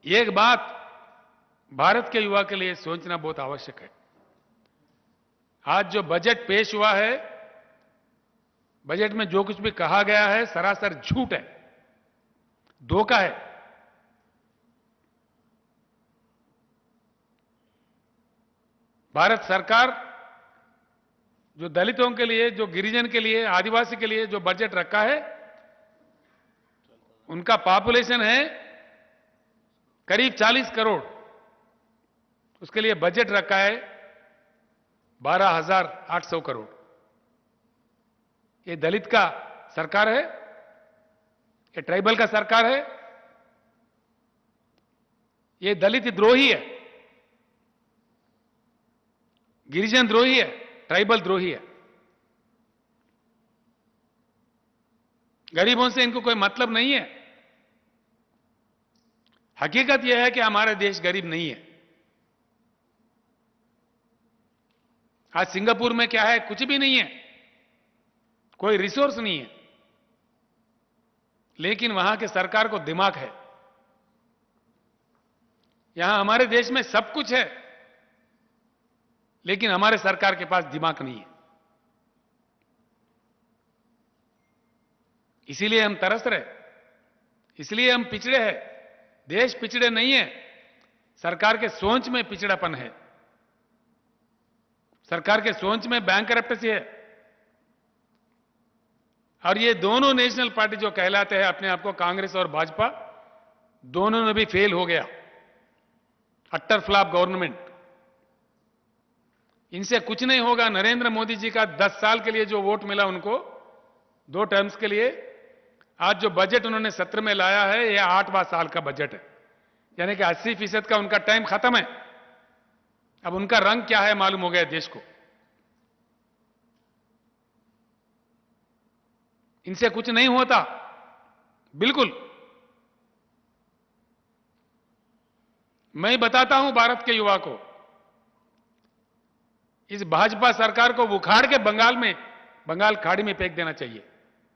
एक बात भारत के युवा के लिए सोचना बहुत आवश्यक है। आज जो बजट पेश हुआ है, बजट में जो कुछ भी कहा गया है सरासर झूठ है, धोखा है। भारत सरकार जो दलितों के लिए, जो गिरिजन के लिए, आदिवासी के लिए जो बजट रखा है, उनका पॉपुलेशन है करीब 40 करोड़, उसके लिए बजट रखा है 12,800 करोड़। ये दलित का सरकार है? ये ट्राइबल का सरकार है? ये दलित द्रोही है, गिरिजन द्रोही है, ट्राइबल द्रोही है। गरीबों से इनको कोई मतलब नहीं है। हकीकत यह है कि हमारा देश गरीब नहीं है। आज सिंगापुर में क्या है? कुछ भी नहीं है, कोई रिसोर्स नहीं है, लेकिन वहां के सरकार को दिमाग है। यहां हमारे देश में सब कुछ है, लेकिन हमारे सरकार के पास दिमाग नहीं है। इसीलिए हम तरस रहे, इसलिए हम पिछड़े हैं। देश पिछड़े नहीं है, सरकार के सोच में पिछड़ापन है, सरकार के सोच में बैंकरप्टेसी है। और ये दोनों नेशनल पार्टी जो कहलाते हैं अपने आप को, कांग्रेस और भाजपा, दोनों ने भी फेल हो गया। Attar flop government. इनसे कुछ नहीं होगा। नरेंद्र मोदी जी का 10 साल के लिए जो वोट मिला उनको, 2 टर्म्स के लिए, आज जो बजट उन्होंने सत्र में लाया है, यह 8वां साल का बजट है, यानी कि 80% का उनका टाइम खत्म है। अब उनका रंग क्या है मालूम हो गया देश को। इनसे कुछ नहीं होता, बिल्कुल। मैं बताता हूं भारत के युवा को, इस भाजपा सरकार को उखाड़ के बंगाल खाड़ी में फेंक देना चाहिए।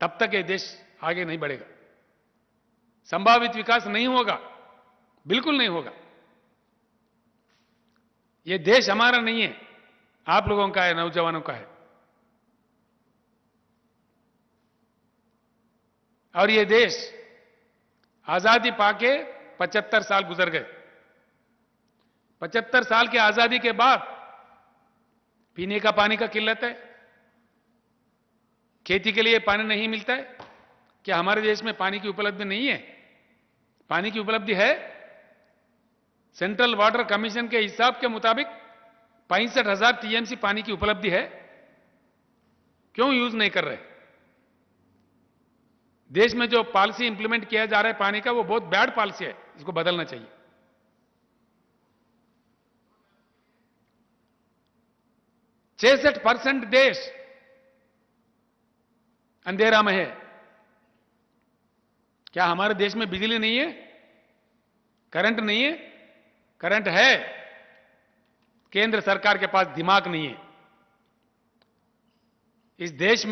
तब तक ये देश आगे नहीं बढ़ेगा, संभावित विकास नहीं होगा, बिल्कुल नहीं होगा। ये देश हमारा नहीं है, आप लोगों का है, नौजवानों का है। और ये देश आजादी पाके 75 साल गुजर गए। 75 साल की आजादी के बाद पीने का पानी का किल्लत है, खेती के लिए पानी नहीं मिलता है। क्या हमारे देश में पानी की उपलब्धि नहीं है? पानी की उपलब्धि है। सेंट्रल वाटर कमीशन के हिसाब के मुताबिक 65,000 टीएमसी पानी की उपलब्धि है। क्यों यूज नहीं कर रहे? देश में जो पॉलिसी इंप्लीमेंट किया जा रहा है पानी का, वो बहुत बैड पॉलिसी है, इसको बदलना चाहिए। 66% देश अंधेरा में है। क्या हमारे देश में बिजली नहीं है? करंट नहीं है? करंट है, केंद्र सरकार के पास दिमाग नहीं है। इस देश में